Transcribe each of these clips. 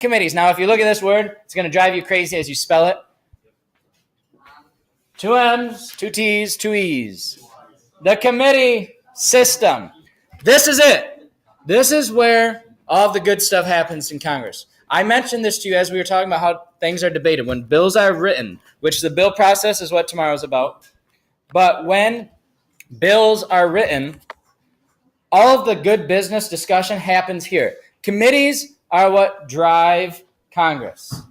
Committees. Now, if you look at this word, it's going to drive you crazy as you spell it. 2 M's, 2 T's, 2 E's. The committee system. This is it. This is where all of the good stuff happens in Congress. I mentioned this to you as we were talking about how things are debated. When bills are written, which the bill process is what tomorrow's about. But when bills are written, all of the good business discussion happens here. Committees are what drive Congress.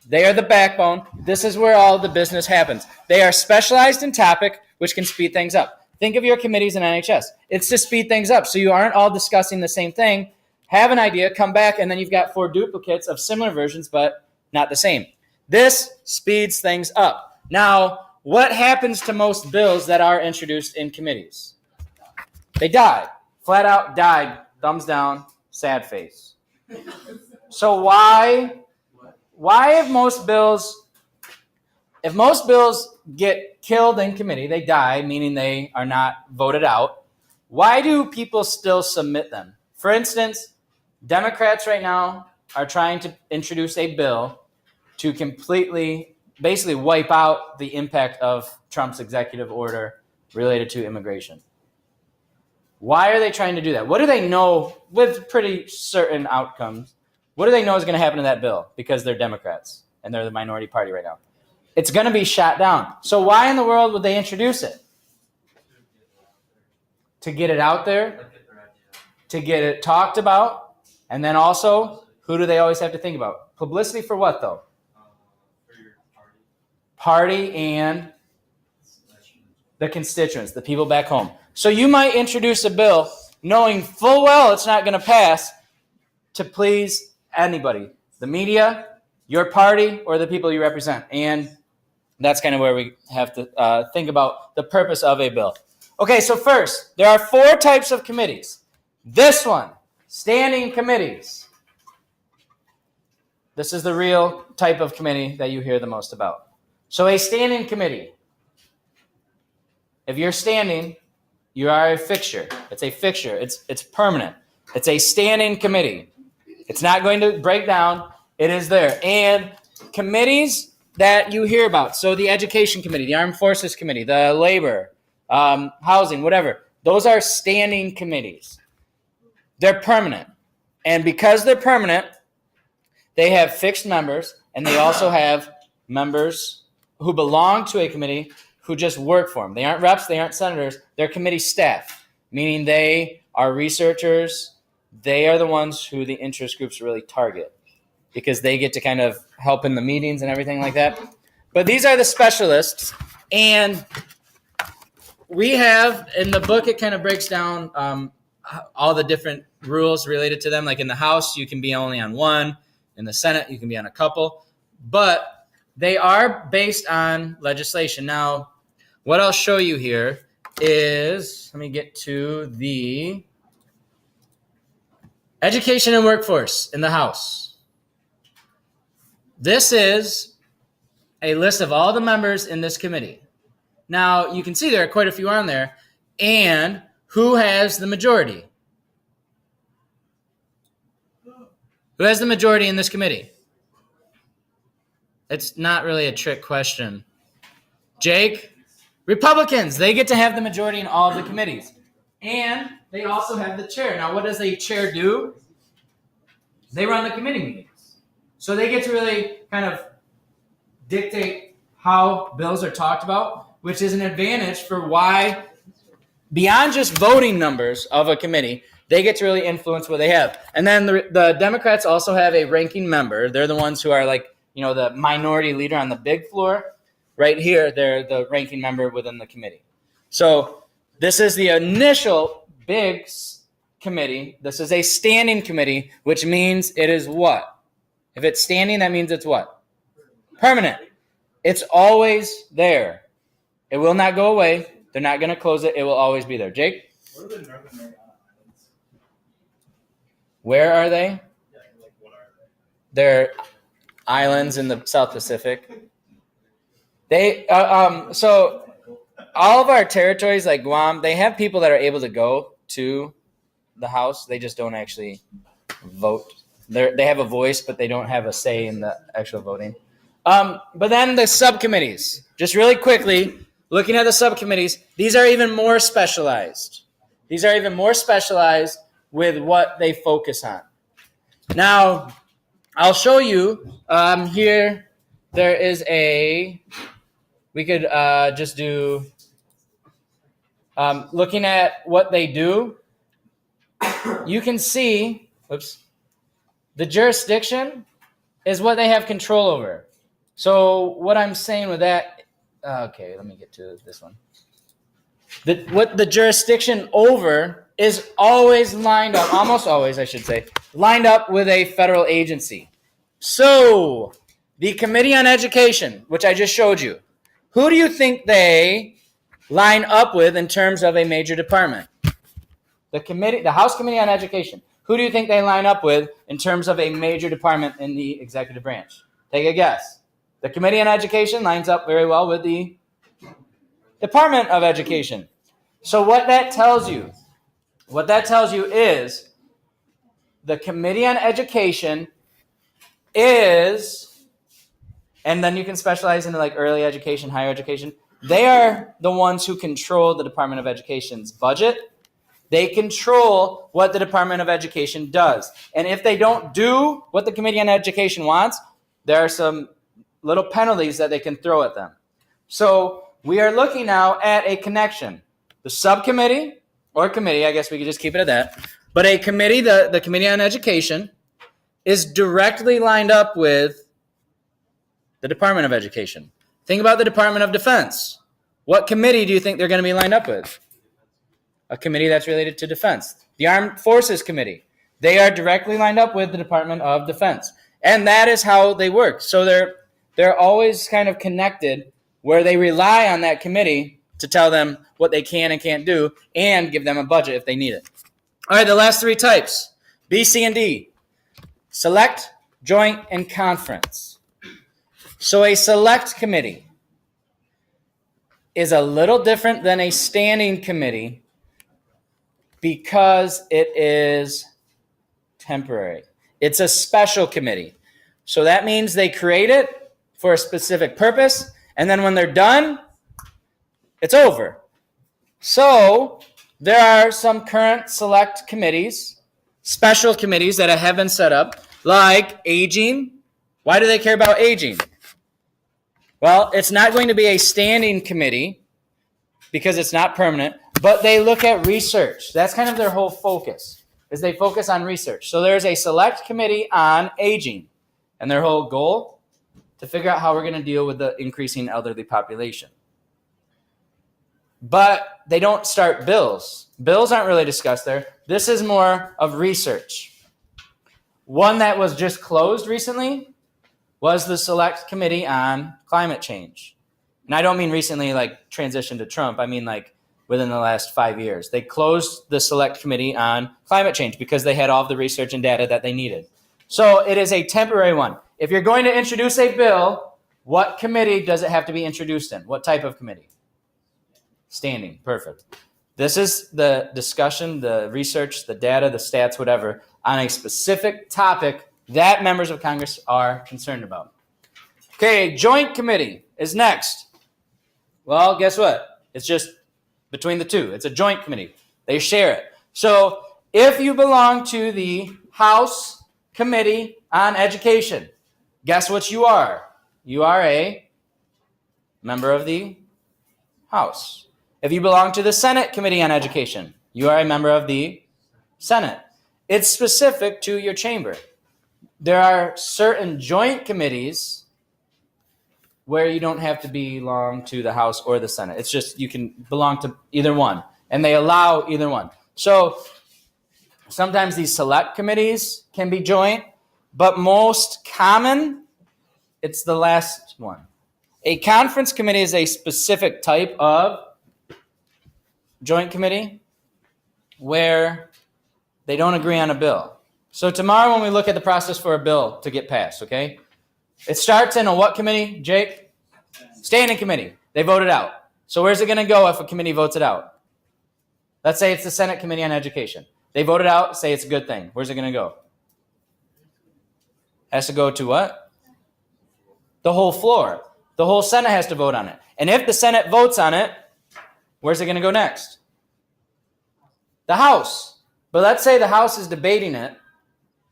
They are the backbone. This is where all the business happens. They are specialized in topic, which can speed things up. Think of your committees in NHS. It's to speed things up, so you aren't all discussing the same thing. Have an idea, come back, and then you've got 4 duplicates of similar versions, but not the same. This speeds things up. Now, what happens to most bills that are introduced in committees? They die. Flat out died. Thumbs down. Sad face. So why if most bills get killed in committee, they die, meaning they are not voted out, why do people still submit them? For instance, Democrats right now are trying to introduce a bill to completely, basically wipe out the impact of Trump's executive order related to immigration. Why are they trying to do that? What do they know with pretty certain outcomes? What do they know is going to happen to that bill? Because they're Democrats and they're the minority party right now. It's going to be shot down. So why in the world would they introduce it? To get it out there, to get it talked about, and then also, who do they always have to think about? Publicity for what, though? For your Party and the constituents, the people back home. So you might introduce a bill knowing full well it's not going to pass to please anybody, the media, your party, or the people you represent. And that's kind of where we have to think about the purpose of a bill. Okay, so first, there are 4 types of committees. This one, standing committees. This is the real type of committee that you hear the most about. So a standing committee. If you're standing, you are a fixture. It's a fixture. It's permanent. It's a standing committee. It's not going to break down. It is there. And committees that you hear about, so the Education Committee, the Armed Forces Committee, the Labor, Housing, whatever, those are standing committees. They're permanent. And because they're permanent, they have fixed members, and they also have members who belong to a committee who just work for them. They aren't reps, they aren't senators, they're committee staff, meaning they are researchers. They are the ones who the interest groups really target because they get to kind of help in the meetings and everything like that. But these are the specialists, and we have, in the book, it kind of breaks down all the different rules related to them. Like in the House, you can be only on one. In the Senate, you can be on a couple. But they are based on legislation. Now, what I'll show you here is, let me get to the Education and Workforce in the House. This is a list of all the members in this committee. Now, you can see there are quite a few on there. And who has the majority? Who has the majority in this committee? It's not really a trick question. Jake? Republicans. They get to have the majority in all of the committees. And they also have the chair. Now, what does a chair do? They run the committee meetings. So they get to really kind of dictate how bills are talked about, which is an advantage for why, beyond just voting numbers of a committee, they get to really influence what they have. And then the Democrats also have a ranking member. They're the ones who are like, the minority leader on the big floor. Right here, they're the ranking member within the committee. So this is the initial big committee. This is a standing committee, which means it is what? If it's standing, that means it's what? Permanent. It's always there. It will not go away. They're not going to close it. It will always be there. Jake? What are the Northern Mariana Islands? Where are they? Yeah, like what are they? They're islands in the South Pacific. They so all of our territories like Guam, they have people that are able to go to the House. They just don't actually vote They have a voice, but they don't have a say in the actual voting. But then the subcommittees, just really quickly, looking at the subcommittees, these are even more specialized. These are even more specialized with what they focus on. Now, I'll show you here. There is we could just do, looking at what they do, you can see, the jurisdiction is what they have control over. So what I'm saying with that, okay, let me get to this one. What the jurisdiction over is always lined up, almost always, I should say, lined up with a federal agency. So the Committee on Education, which I just showed you, who do you think they line up with in terms of a major department? The House Committee on Education. Who do you think they line up with in terms of a major department in the executive branch? Take a guess. The Committee on Education lines up very well with the Department of Education. So what that tells you is the Committee on Education is, and then you can specialize into like early education, higher education. They are the ones who control the Department of Education's budget. They control what the Department of Education does. And if they don't do what the Committee on Education wants, there are some little penalties that they can throw at them. So we are looking now at a connection. The subcommittee, or committee, I guess we could just keep it at that, but a committee, the Committee on Education, is directly lined up with the Department of Education. Think about the Department of Defense. What committee do you think they're going to be lined up with? A committee that's related to defense. The Armed Forces Committee. They are directly lined up with the Department of Defense. And that is how they work. So they're always kind of connected, where they rely on that committee to tell them what they can and can't do and give them a budget if they need it. All right, the last three types, B, C, and D. Select, joint, and conference. So a select committee is a little different than a standing committee because it is temporary. It's a special committee. So that means they create it for a specific purpose, and then when they're done, it's over. So there are some current select committees, special committees that have been set up, like aging. Why do they care about aging? Well, it's not going to be a standing committee because it's not permanent, but they look at research. That's kind of their whole focus, is they focus on research. So there's a select committee on aging, and their whole goal to figure out how we're going to deal with the increasing elderly population. But they don't start bills. Bills aren't really discussed there. This is more of research. One that was just closed recently was the Select Committee on Climate Change. And I don't mean recently like transition to Trump. I mean like within the last 5 years. They closed the Select Committee on Climate Change because they had all of the research and data that they needed. So it is a temporary one. If you're going to introduce a bill, what committee does it have to be introduced in? What type of committee? Standing. Perfect. This is the discussion, the research, the data, the stats, whatever, on a specific topic that members of Congress are concerned about. Okay, joint committee is next. Well, guess what? It's just between the two. It's a joint committee. They share it. So if you belong to the House Committee on Education, guess what you are? You are a member of the House. If you belong to the Senate Committee on Education, you are a member of the Senate. It's specific to your chamber. There are certain joint committees where you don't have to belong to the House or the Senate. It's just you can belong to either one, and they allow either one. So sometimes these select committees can be joint, but most common, it's the last one. A conference committee is a specific type of joint committee where they don't agree on a bill. So tomorrow when we look at the process for a bill to get passed, okay, it starts in a what committee, Jake? Standing committee. They vote it out. So where's it going to go if a committee votes it out? Let's say it's the Senate Committee on Education. They vote it out, say it's a good thing. Where's it going to go? Has to go to what? The whole floor. The whole Senate has to vote on it. And if the Senate votes on it, where's it going to go next? The House. But let's say the House is debating it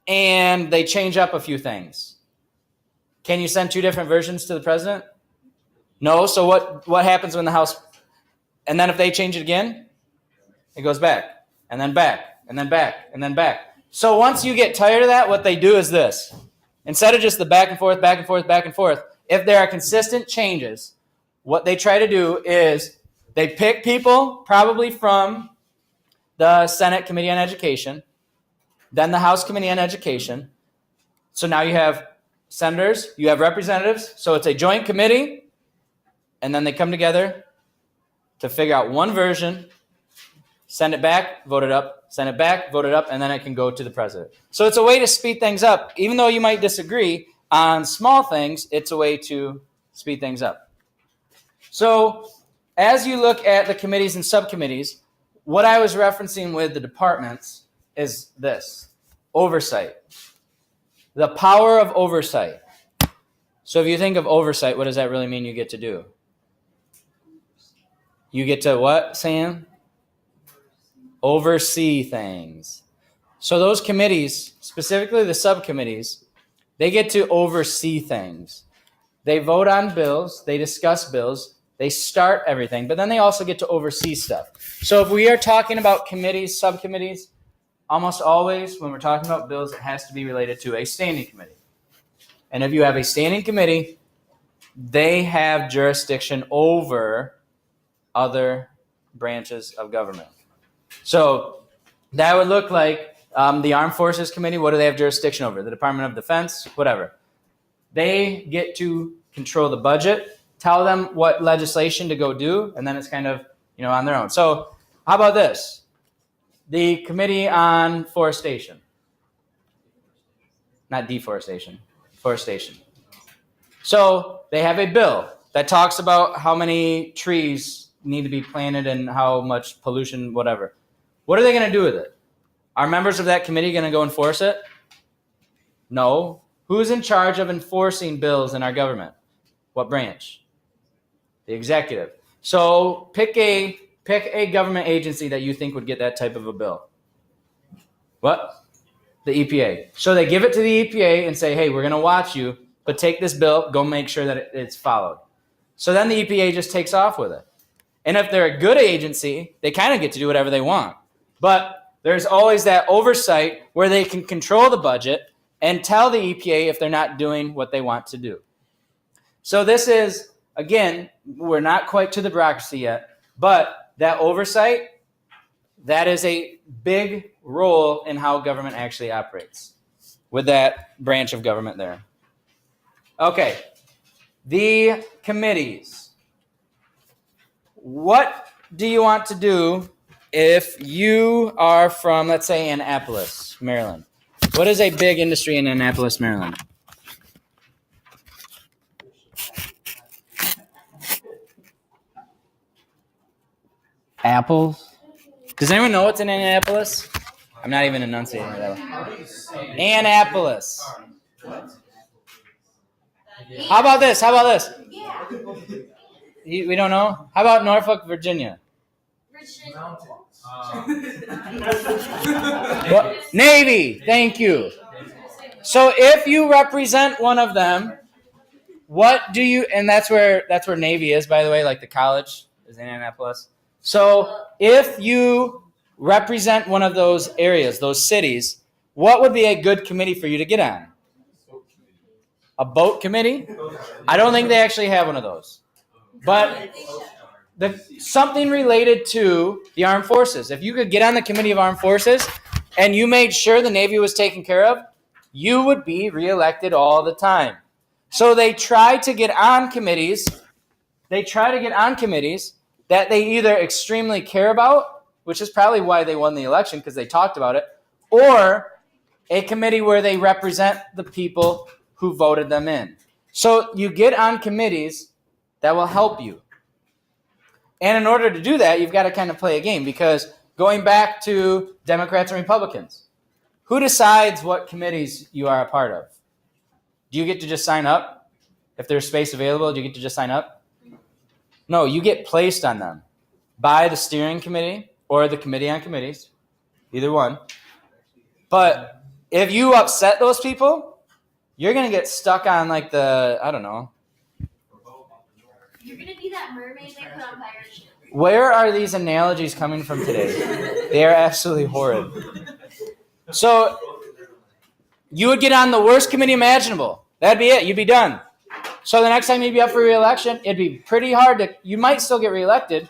and they change up a few things. Can you send two different versions to the president? No. So what happens when the House, and then if they change it again, it goes back and then back and then back and then back. So once you get tired of that, what they do is this. Instead of just the back and forth, back and forth, back and forth, if there are consistent changes, what they try to do is they pick people probably from the Senate Committee on Education, then the House Committee on Education. So now you have senators, you have representatives. So it's a joint committee, and then they come together to figure out one version, send it back, vote it up, send it back, vote it up, and then it can go to the president. So it's a way to speed things up. Even though you might disagree on small things, it's a way to speed things up. So as you look at the committees and subcommittees, what I was referencing with the departments is this: oversight. The power of oversight. So if you think of oversight, what does that really mean you get to do? You get to what, Sam? Oversee things. So those committees, specifically the subcommittees, they get to oversee things. They vote on bills, they discuss bills, they start everything, but then they also get to oversee stuff. So if we are talking about committees, subcommittees, almost always when we're talking about bills, it has to be related to a standing committee. And if you have a standing committee, they have jurisdiction over other branches of government. So that would look like the Armed Forces Committee. What do they have jurisdiction over? The Department of Defense, whatever. They get to control the budget, tell them what legislation to go do, and then it's kind of, on their own. So how about this? The Committee on Forestation. Not deforestation, forestation. So they have a bill that talks about how many trees need to be planted and how much pollution, whatever. What are they going to do with it? Are members of that committee going to go enforce it? No. Who's in charge of enforcing bills in our government? What branch? The executive. So pick a government agency that you think would get that type of a bill. What? The EPA. So they give it to the EPA and say, hey, we're going to watch you, but take this bill, go make sure that it's followed. So then the EPA just takes off with it. And if they're a good agency, they kind of get to do whatever they want. But there's always that oversight where they can control the budget and tell the EPA if they're not doing what they want to do. So this is, again, we're not quite to the bureaucracy yet, but that oversight, that is a big role in how government actually operates with that branch of government there. Okay, the committees. What do you want to do if you are from, let's say, Annapolis, Maryland? What is a big industry in Annapolis, Maryland? Apples? Does anyone know what's in Annapolis? I'm not even enunciating that one. Annapolis. How about this? We don't know? How about Norfolk, Virginia? What? Navy. Thank you. So if you represent one of them, what do you, and that's where Navy is, by the way, like the college is in Annapolis. So if you represent one of those areas, those cities, what would be a good committee for you to get on? A boat committee? I don't think they actually have one of those. But something related to the armed forces. If you could get on the Committee of Armed Forces and you made sure the Navy was taken care of, you would be reelected all the time. So they try to get on committees. That they either extremely care about, which is probably why they won the election because they talked about it, or a committee where they represent the people who voted them in. So you get on committees that will help you. And in order to do that, you've got to kind of play a game because going back to Democrats and Republicans, who decides what committees you are a part of? Do you get to just sign up? If there's space available, do you get to just sign up? No, you get placed on them by the steering committee or the committee on committees, either one. But if you upset those people, you're going to get stuck on like the, I don't know. You're gonna be that mermaid they put on pirate ship. Where are these analogies coming from today? They are absolutely horrid. So you would get on the worst committee imaginable. That'd be it. You'd be done. So the next time you'd be up for re-election, it'd be pretty hard to, you might still get reelected,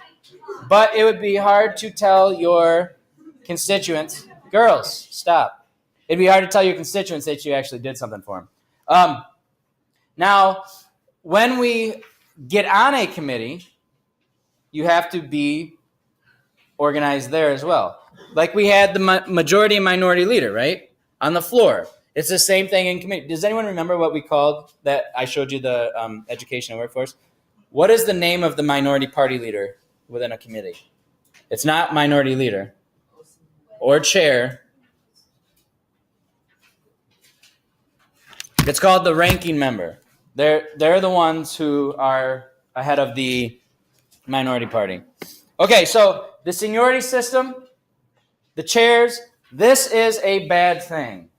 but it would be hard to tell your constituents, girls, stop. It'd be hard to tell your constituents that you actually did something for them. Now, when we get on a committee, you have to be organized there as well. Like we had the majority and minority leader, right? On the floor. It's the same thing in committee. Does anyone remember what we called that? I showed you the education and workforce. What is the name of the minority party leader within a committee? It's not minority leader or chair. It's called the ranking member. They're the ones who are ahead of the minority party. Okay, so the seniority system, the chairs, this is a bad thing.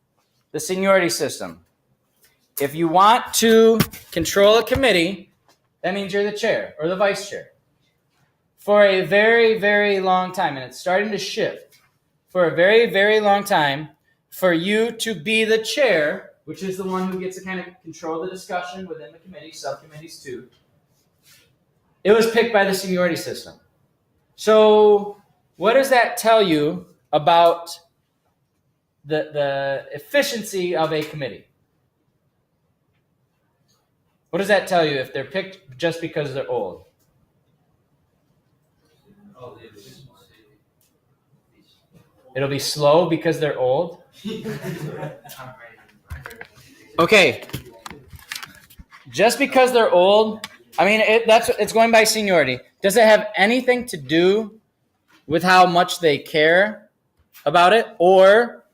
The seniority system. If you want to control a committee, that means you're the chair or the vice chair. For a very, very long time, and it's starting to shift, for a very, very long time, for you to be the chair, which is the one who gets to kind of control the discussion within the committee, subcommittees too, it was picked by the seniority system. So what does that tell you about the efficiency of a committee? What does that tell you if they're picked just because they're old? It'll be slow because they're old? Okay. Just because they're old, I mean, it's going by seniority. Does it have anything to do with how much they care about it or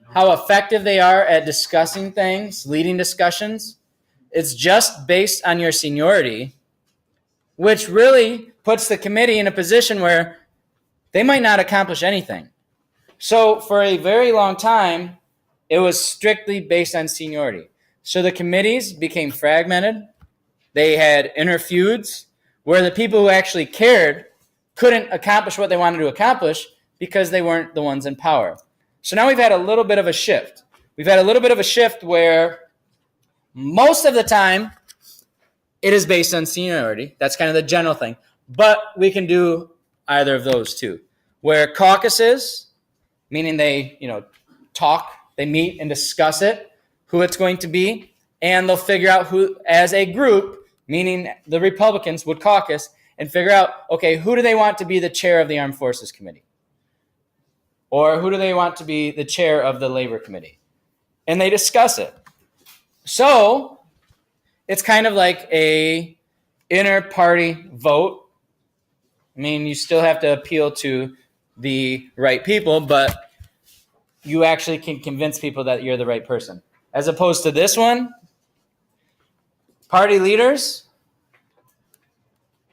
how effective they are at discussing things, leading discussions? It's just based on your seniority, which really puts the committee in a position where they might not accomplish anything. So for a very long time, it was strictly based on seniority. So the committees became fragmented. They had inner feuds where the people who actually cared couldn't accomplish what they wanted to accomplish because they weren't the ones in power. So now we've had a little bit of a shift. We've had a little bit of a shift where most of the time it is based on seniority. That's kind of the general thing. But we can do either of those too. Where caucuses, meaning they, talk, they meet and discuss it, who it's going to be, and they'll figure out who, as a group, meaning the Republicans would caucus and figure out, okay, who do they want to be the chair of the Armed Forces Committee? Or who do they want to be the chair of the Labor Committee? And they discuss it. So it's kind of like a inter-party vote. I mean, you still have to appeal to the right people, but you actually can convince people that you're the right person. As opposed to this one, party leaders,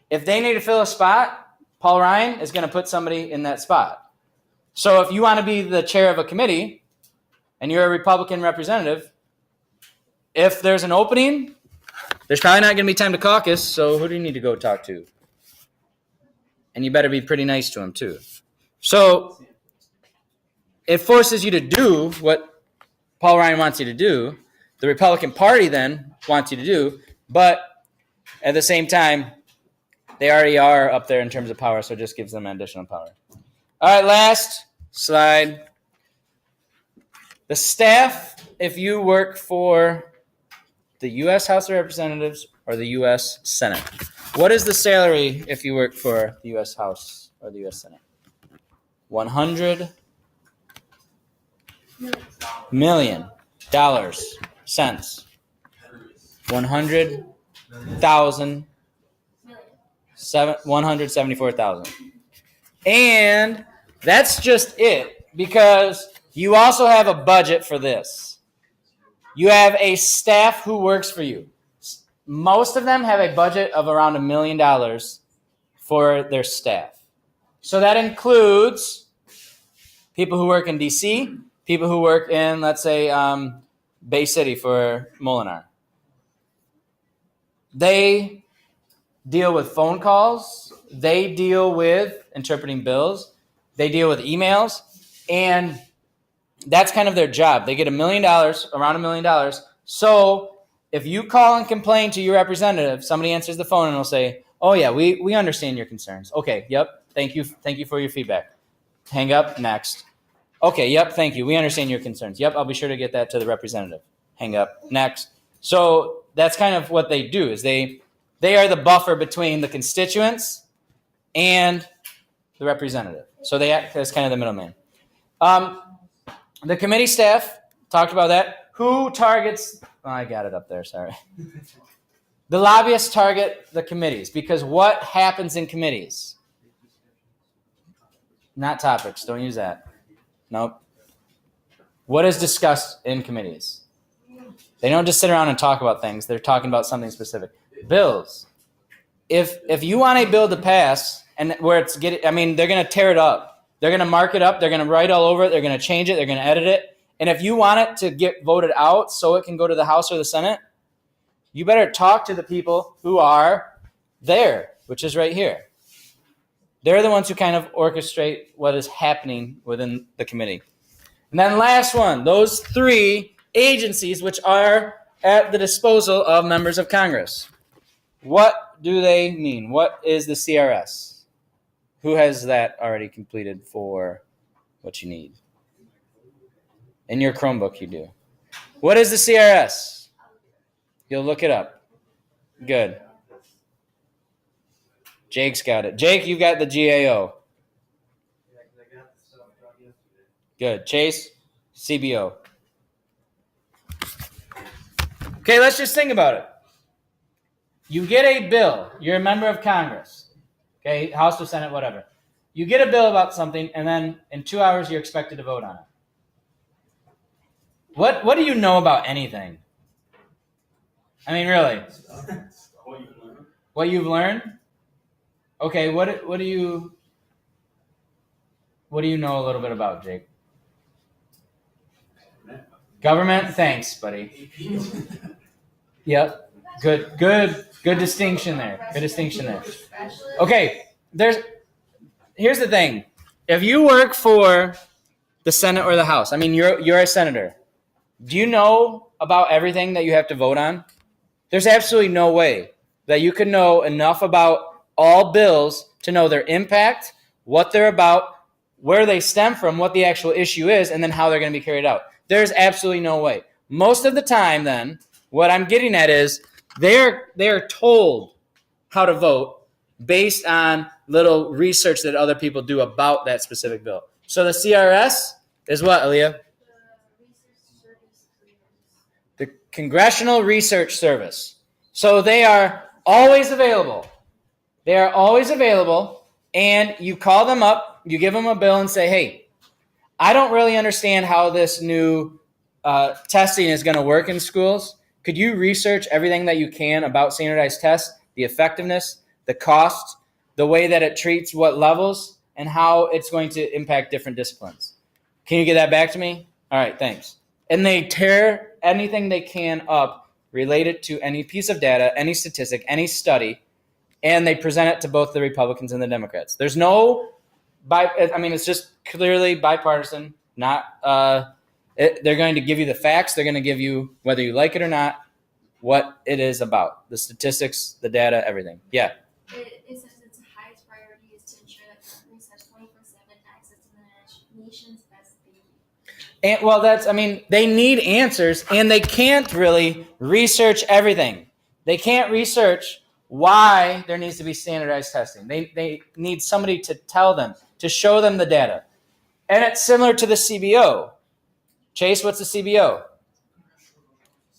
if they need to fill a spot, Paul Ryan is going to put somebody in that spot. So if you want to be the chair of a committee and you're a Republican representative, if there's an opening, there's probably not going to be time to caucus, so who do you need to go talk to? And you better be pretty nice to him too. So it forces you to do what Paul Ryan wants you to do, the Republican Party then wants you to do, but at the same time, they already are up there in terms of power, so it just gives them additional power. All right, last slide. The staff, if you work for the U.S. House of Representatives or the U.S. Senate, what is the salary if you work for the U.S. House or the U.S. Senate? $100 million cents. 100,000. 174,000. And that's just it, because you also have a budget for this. You have a staff who works for you. Most of them have a budget of around $1 million for their staff. So that includes people who work in DC, people who work in, let's say, Bay City for Molinar. They deal with phone calls. They deal with interpreting bills. They deal with emails. And that's kind of their job. They get $1 million, around $1 million. So if you call and complain to your representative, somebody answers the phone and will say, oh, yeah, we understand your concerns. Okay, yep, thank you for your feedback. Hang up, next. Okay, yep, thank you. We understand your concerns. Yep, I'll be sure to get that to the representative. Hang up, next. So that's kind of what they do, is they are the buffer between the constituents and the representative. So they act as kind of the middleman. The committee staff, talked about that. Who targets, I got it up there, sorry. The lobbyists target the committees, because what happens in committees? Not topics, don't use that. Nope. What is discussed in committees? They don't just sit around and talk about things. They're talking about something specific. Bills. If you want a bill to pass, and where it's they're going to tear it up. They're going to mark it up. They're going to write all over it. They're going to change it. They're going to edit it. And if you want it to get voted out so it can go to the House or the Senate, you better talk to the people who are there, which is right here. They're the ones who kind of orchestrate what is happening within the committee. And then last one, those three agencies which are at the disposal of members of Congress. What do they mean? What is the CRS? Who has that already completed for what you need? In your Chromebook, you do. What is the CRS? You'll look it up. Good. Jake's got it. Jake, you got the GAO. Good. Chase, CBO. Okay, let's just think about it. You get a bill. You're a member of Congress. Okay, House or Senate, whatever. You get a bill about something, and then in 2 hours you're expected to vote on it. What do you know about anything? I mean, really? What you've learned? Okay, what do you know a little bit about, Jake? Government? Thanks, buddy. Yep. Good distinction there. Good distinction there. Okay, here's the thing. If you work for the Senate or the House, I mean, you're a senator. Do you know about everything that you have to vote on? There's absolutely no way that you can know enough about all bills to know their impact, what they're about, where they stem from, what the actual issue is, and then how they're going to be carried out. There's absolutely no way. Most of the time, then, what I'm getting at is they're told how to vote based on little research that other people do about that specific bill. So the CRS is what, Aaliyah? The Congressional Research Service. So they are always available. They are always available, and you call them up, you give them a bill and say, hey, I don't really understand how this new testing is going to work in schools. Could you research everything that you can about standardized tests, the effectiveness, the cost, the way that it treats what levels, and how it's going to impact different disciplines? Can you get that back to me? All right, thanks. And they tear anything they can up related to any piece of data, any statistic, any study, and they present it to both the Republicans and the Democrats. There's it's just clearly bipartisan, not they're going to give you the facts. They're going to give you, whether you like it or not, what it is about. The statistics, the data, everything. Yeah. It says its highest priority is to ensure that Congress has 24/7 access to the nation's best data. And they need answers, and they can't really research everything. They can't research why there needs to be standardized testing. They need somebody to tell them, to show them the data. And it's similar to the CBO. Chase, what's the CBO?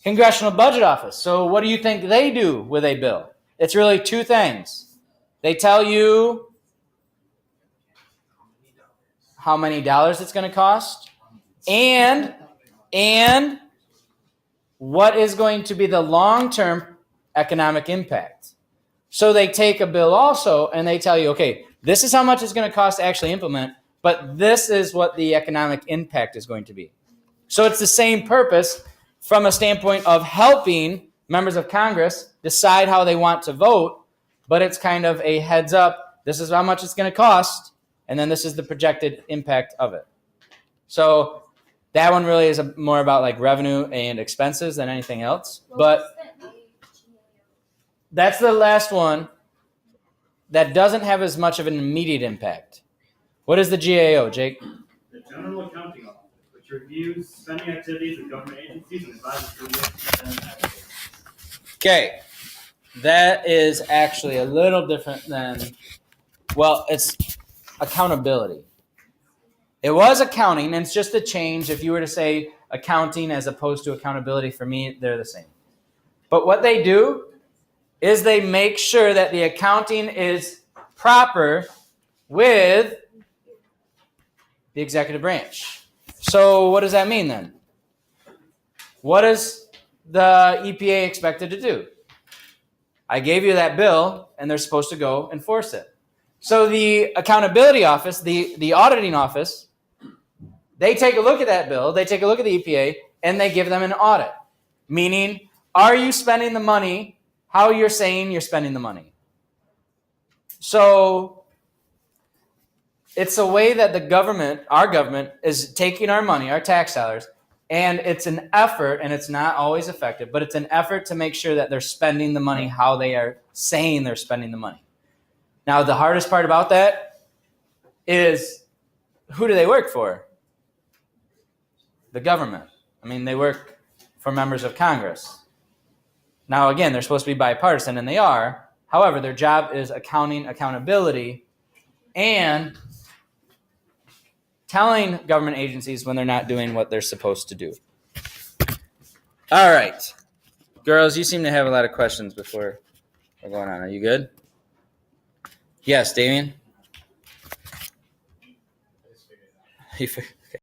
Congressional Budget Office. So what do you think they do with a bill? It's really two things. They tell you how many dollars it's going to cost, and what is going to be the long-term economic impact. So they take a bill also and they tell you, okay, this is how much it's going to cost to actually implement, but this is what the economic impact is going to be. So it's the same purpose from a standpoint of helping members of Congress decide how they want to vote, but it's kind of a heads up. This is how much it's going to cost, and then this is the projected impact of it. So that one really is more about like revenue and expenses than anything else. But that's the last one that doesn't have as much of an immediate impact. What is the GAO, Jake? The General Accounting Office, which reviews spending activities of government agencies and advises to the activities. Okay, that is actually a little different than, well, it's accountability. It was accounting, and it's just a change. If you were to say accounting as opposed to accountability, for me, they're the same. But what they do is they make sure that the accounting is proper with the executive branch. So what does that mean then? What is the EPA expected to do? I gave you that bill, and they're supposed to go enforce it. So the accountability office, the auditing office, they take a look at that bill, they take a look at the EPA, and they give them an audit. Meaning, are you spending the money how you're saying you're spending the money? So it's a way that the government, our government, is taking our money, our tax dollars, and it's an effort, and it's not always effective, but it's an effort to make sure that they're spending the money how they are saying they're spending the money. Now, the hardest part about that is, who do they work for? The government. I mean, they work for members of Congress. Now, again, they're supposed to be bipartisan, and they are. However, their job is accountability, and telling government agencies when they're not doing what they're supposed to do. All right. Girls, you seem to have a lot of questions before we're going on. Are you good? Yes, Damien? I just figured it out.